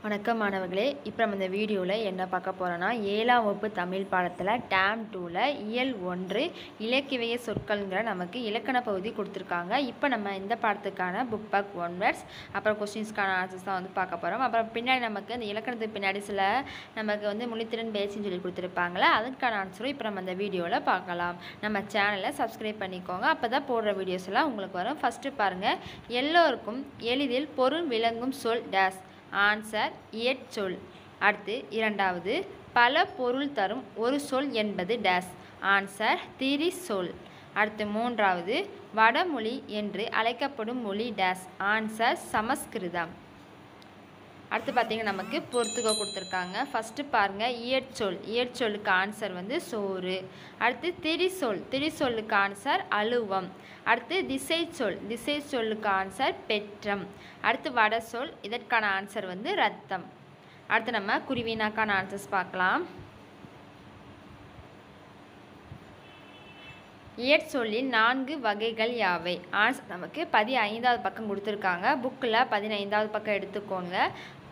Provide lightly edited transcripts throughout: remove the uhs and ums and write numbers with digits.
வணக்கம் மாணவர்களே, இப்போ நம்ம இந்த வீடியோவில் என்ன பார்க்க போகிறோன்னா 7ஆம் வகுப்பு தமிழ் பாடத்தில் டேம் 2ல் இயல் 1 இலக்கிய சொற்கள்ங்கிற நமக்கு இலக்கண பகுதி கொடுத்துருக்காங்க. இப்போ நம்ம இந்த பாடத்துக்கான புக் பேக் 1 வேர்ட்ஸ் அப்புறம் கொஸ்டின்ஸ்க்கான ஆன்சர்ஸ் தான் வந்து பார்க்க போகிறோம். அப்புறம் பின்னாடி நமக்கு இந்த இலக்கணத்துக்கு பின்னாடி சில நமக்கு வந்து மொழித்திறன் பேச்சுன்னு சொல்லி கொடுத்துருப்பாங்களே, அதுக்கான ஆன்சரும் இப்போ நம்ம இந்த வீடியோவில் பார்க்கலாம். நம்ம சேனலை சப்ஸ்கிரைப் பண்ணிக்கோங்க, அப்போ தான் போடுற வீடியோஸ் எல்லாம் உங்களுக்கு வரும். ஃபஸ்ட்டு பாருங்கள், எல்லோருக்கும் எளிதில் பொருள் விளங்கும் சொல் டேஸ். ஆன்சர் இயற்சொல். அடுத்து இரண்டாவது, பல பொருள் தரும் ஒரு சொல் என்பது டேஸ். ஆன்சர் திரிசொல். அடுத்து மூன்றாவது, வடமொழி என்று அழைக்கப்படும் மொழி டேஸ். ஆன்சர் சமஸ்கிருதம். அடுத்து பார்த்தீங்கன்னா நமக்கு பொறுத்துக்க கொடுத்துருக்காங்க. ஃபஸ்ட்டு பாருங்கள், இயற்சொல். இயற்சொல்லுக்கு ஆன்சர் வந்து சோறு. அடுத்து திரிசொல். திரிசொல்லுக்கு ஆன்சர் அலுவம். அடுத்து திசை சொல். திசை சொல்லுக்கு ஆன்சர் பெற்றம். அடுத்து வட சொல். இதற்கான ஆன்சர் வந்து ரத்தம். அடுத்து நம்ம குருவினாக்கான ஆன்சர்ஸ் பார்க்கலாம். இயற்சொல்லின் 4 வகைகள் யாவை? ஆன்சர் நமக்கு 15வது பக்கம் கொடுத்துருக்காங்க. புக்கில் 15வது பக்கம் எடுத்துக்கோங்க.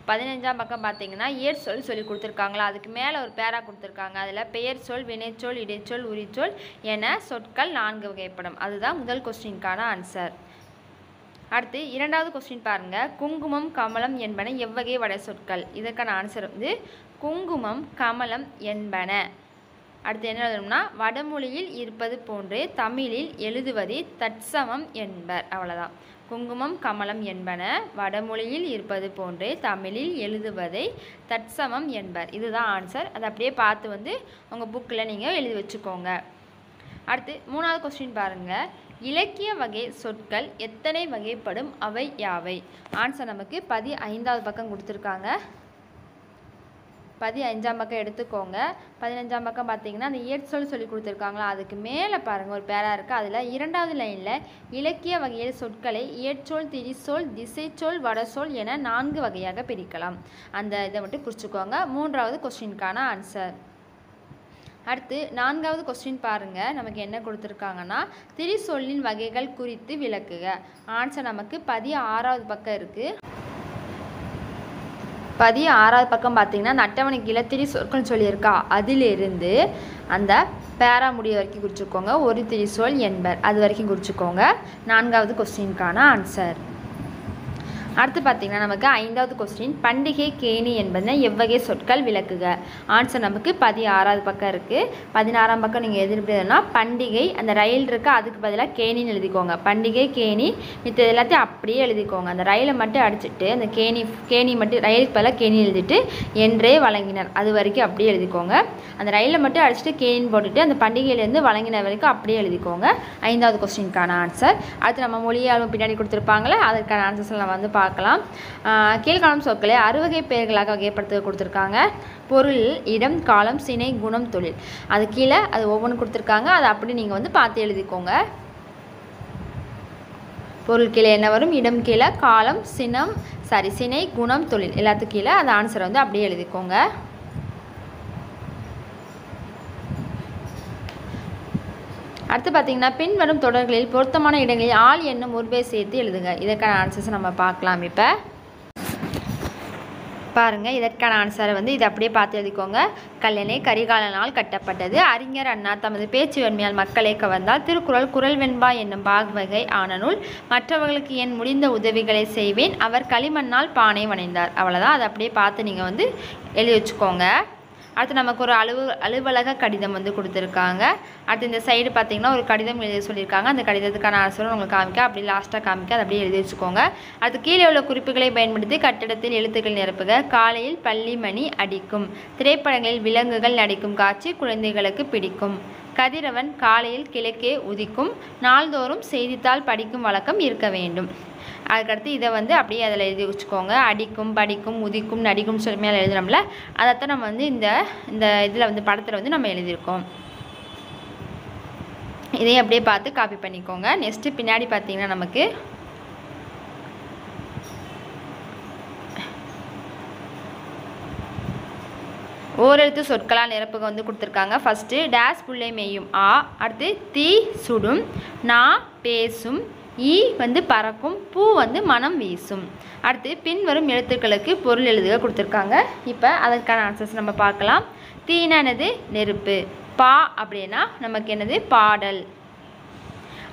15ஆம் பக்கம் பார்த்தீங்கன்னா இயற்சொல் சொல்லி கொடுத்துருக்காங்களா, அதுக்கு மேலே ஒரு பேரா கொடுத்துருக்காங்க. அதில் பெயர் சொல், வினைச்சொல், இடைச்சொல், உரிச்சொல் என சொற்கள் 4 வகைப்படும். அதுதான் முதல் கொஸ்டினுக்கான ஆன்சர். அடுத்து இரண்டாவது கொஸ்டின் பாருங்கள், குங்குமம் கமலம் என்பன எவ்வகை வட சொற்கள்? இதற்கான ஆன்சர் வந்து குங்குமம் கமலம் என்பன. அடுத்து என்ன எழுதணும்னா, வடமொழியில் இருப்பது போன்றே தமிழில் எழுதுவதை தற்சமம் என்பர். அவ்வளோதான். குங்குமம் கமலம் என்பன வடமொழியில் இருப்பது போன்றே தமிழில் எழுதுவதை தற்சமம் என்பர். இதுதான் ஆன்சர். அதை அப்படியே பார்த்து வந்து உங்கள் புக்கில் நீங்கள் எழுதி வச்சுக்கோங்க. அடுத்து மூணாவது கொஸ்டின் பாருங்கள், இலக்கிய வகை சொற்கள் எத்தனை வகைப்படும், அவை யாவை? ஆன்சர் நமக்கு 15வது பக்கம் கொடுத்துருக்காங்க. 15ஆம் பக்கம் எடுத்துக்கோங்க. 15ஆம் பக்கம் பார்த்தீங்கன்னா அந்த இயற்சொல் சொல்லி கொடுத்துருக்காங்களா, அதுக்கு மேலே பாருங்கள் ஒரு பேரா இருக்குது. அதில் இரண்டாவது லைனில் இலக்கிய வகையில் சொற்களை இயற்சொல், திரிசொல், திசைச்சொல், வடசொல் என 4 வகையாக பிரிக்கலாம். அந்த இதை மட்டும் குறிச்சிக்கோங்க. மூன்றாவது கொஸ்டினுக்கான ஆன்சர். அடுத்து 4வது கொஸ்டின் பாருங்கள், நமக்கு என்ன கொடுத்துருக்காங்கன்னா திரிசொல்லின் வகைகள் குறித்து விளக்குக. ஆன்சர் நமக்கு 16வது பக்கம் இருக்குது. 16வது பக்கம் பார்த்தீங்கன்னா அந்த அட்டவணைக்கு கீழே திரிசொற்கள் சொல்லியிருக்கா, அதிலிருந்து அந்த பேரா முடிய வரைக்கும் குறிச்சிக்கோங்க. ஒரு திரிசொல் என்பர் அது வரைக்கும் குறிச்சிக்கோங்க. 4வது கொஸ்டினுக்கான ஆன்சர். அடுத்து பார்த்தீங்கன்னா நமக்கு 5வது கொஸ்டின், பண்டிகை கேணி என்பதுனா எவ்வகை சொற்கள் விளக்குக? ஆன்சர் நமக்கு 16வது பக்கம் இருக்குது. 16ஆம் பக்கம் நீங்கள் எதிர்ப்புனா பண்டிகை, அந்த ரயில் இருக்குது அதுக்கு பதிலாக கேணின்னு எழுதிக்கோங்க. பண்டிகை கேணி மித்த எல்லாத்தையும் அப்படியே எழுதிக்கோங்க. அந்த ரயிலை மட்டும் அடிச்சுட்டு அந்த கேணி மட்டும் ரயிலுக்கு பதிலாக கேணி எழுதிட்டு என்றே வழங்கினர் அது வரைக்கும் அப்படியே எழுதிக்கோங்க. அந்த ரயிலை மட்டும் அடிச்சுட்டு கேணின்னு போட்டுட்டு அந்த பண்டிகையிலேருந்து வழங்கினர் வரைக்கும் அப்படியே எழுதிக்கோங்க. 5வது கொஸ்டினுக்கான ஆன்சர். அடுத்து நம்ம மொழியாளர் பின்னாடி கொடுத்துருப்பாங்களே, அதுக்கான ஆன்சர்ஸ் நம்ம வந்து பார்க்கலாம். கீழ்காணும் சொற்களை 6 வகை பெயர்களாக வகைப்படுத்த கொடுத்துருக்காங்க. பொருள், இடம், காலம், சினை, குணம், தொழில். அது கீழே அது ஒவ்வொன்றும் கொடுத்துருக்காங்க. அதை அப்படி நீங்கள் வந்து பார்த்து எழுதிக்கோங்க. பொருள் கீழே என்ன வரும், இடம் கீழே, காலம், சினை, குணம், தொழில் எல்லாத்துக்கும் கீழே அந்த ஆன்சரை வந்து அப்படியே எழுதிக்கோங்க. அடுத்து பார்த்தீங்கன்னா, பின்வரும் தொடர்களில் பொருத்தமான இடங்களில் ஆள் என்னும் உருவை சேர்த்து எழுதுங்க. இதற்கான ஆன்சர்ஸை நம்ம பார்க்கலாம். இப்போ பாருங்கள், இதற்கான ஆன்சரை வந்து இதை அப்படியே பார்த்து எழுதிக்கோங்க. கல்லணை கரிகாலனால் கட்டப்பட்டது. அறிஞர் அண்ணா தமது பேச்சு வன்மையால் மக்களை கவர்ந்தால். திருக்குறள் குறள் வெண்பா என்னும் பாக்வகை ஆன நூல். மற்றவர்களுக்கு என் முடிந்த உதவிகளை செய்வேன். அவர் களிமண்ணால் பானை வணைந்தார். அவ்வளோதான். அதை அப்படியே பார்த்து நீங்கள் வந்து எழுதி வச்சுக்கோங்க. அடுத்து நமக்கு ஒரு அலுவலக கடிதம் வந்து கொடுத்துருக்காங்க. அடுத்து இந்த சைடு பார்த்தீங்கன்னா ஒரு கடிதம் எழுதி சொல்லியிருக்காங்க. அந்த கடிதத்துக்கான ஆன்சரும் உங்களுக்கு காமிக்க, அப்படி லாஸ்ட்டாக காமிக்க, அதை அப்படியே எழுதி வச்சுக்கோங்க. அடுத்து கீழே உள்ள குறிப்புகளை பயன்படுத்தி கட்டிடத்தில் எழுத்துக்கள் நிரப்புக. காலையில் பள்ளி மணி அடிக்கும். திரைப்படங்களில் விலங்குகள் நடிக்கும் காட்சி குழந்தைகளுக்கு பிடிக்கும். கதிரவன் காலையில் கிழக்கே உதிக்கும். நாள்தோறும் செய்தித்தாள் படிக்கும் வழக்கம் இருக்க வேண்டும். அதுக்கடுத்து இதை வந்து அப்படியே அதில் எழுதி வச்சுக்கோங்க. அடிக்கும், படிக்கும், உதிக்கும், நடிக்கும் சொல்லி மேலே எழுதுனோம்ல, அதைத்தான் நம்ம வந்து இந்த இதில் வந்து படத்தில் வந்து நம்ம எழுதியிருக்கோம். இதையும் அப்படியே பார்த்து காப்பி பண்ணிக்கோங்க. நெக்ஸ்ட்டு பின்னாடி பார்த்தீங்கன்னா நமக்கு ஓரெழுத்து சொற்களால் நிரப்புக வந்து கொடுத்துருக்காங்க. ஃபஸ்ட்டு டேஸ் புள்ளை மேயும் ஆ. அடுத்து தீ சுடும், நா பேசும், ஈ வந்து பறக்கும், பூ வந்து மனம் வீசும். அடுத்து பின்வரும் எழுத்துக்களுக்கு பொருள் எழுதுக கொடுத்துருக்காங்க. இப்போ அதற்கான ஆன்சர்ஸ் நம்ம பார்க்கலாம். தீனா என்னது? நெருப்பு. பா அப்படின்னா நமக்கு என்னது? பாடல்.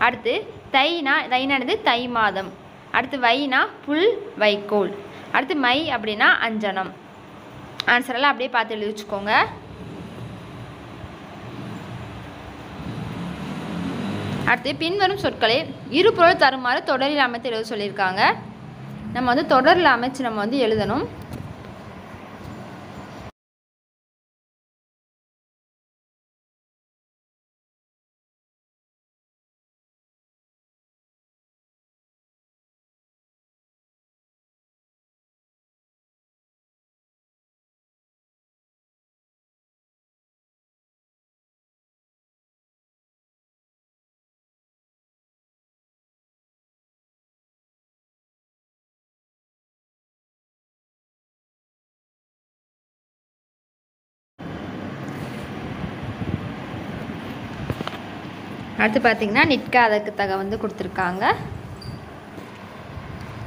அடுத்து தைனானது தை மாதம். அடுத்து வைனா புல் வைக்கோல். அடுத்து மை அப்படின்னா அஞ்சனம். ஆன்சரெல்லாம் அப்படியே பார்த்து எழுதி வச்சுக்கோங்க. அடுத்து பின்வரும் சொற்களை இரு பொருள் தருமாறு தொடரில் அமைத்து எழுத சொல்லியிருக்காங்க. நம்ம வந்து தொடரில் அமைச்சு நம்ம வந்து எழுதணும். அடுத்து பார்த்திங்கன்னா நிற்க அதற்கு தக வந்து கொடுத்துருக்காங்க.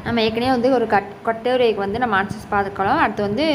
நம்ம ஏற்கனவே வந்து ஒரு கட்டுரைக்கு வந்து நம்ம ஆன்சர்ஸ் பார்த்துக்கலாம். அடுத்து வந்து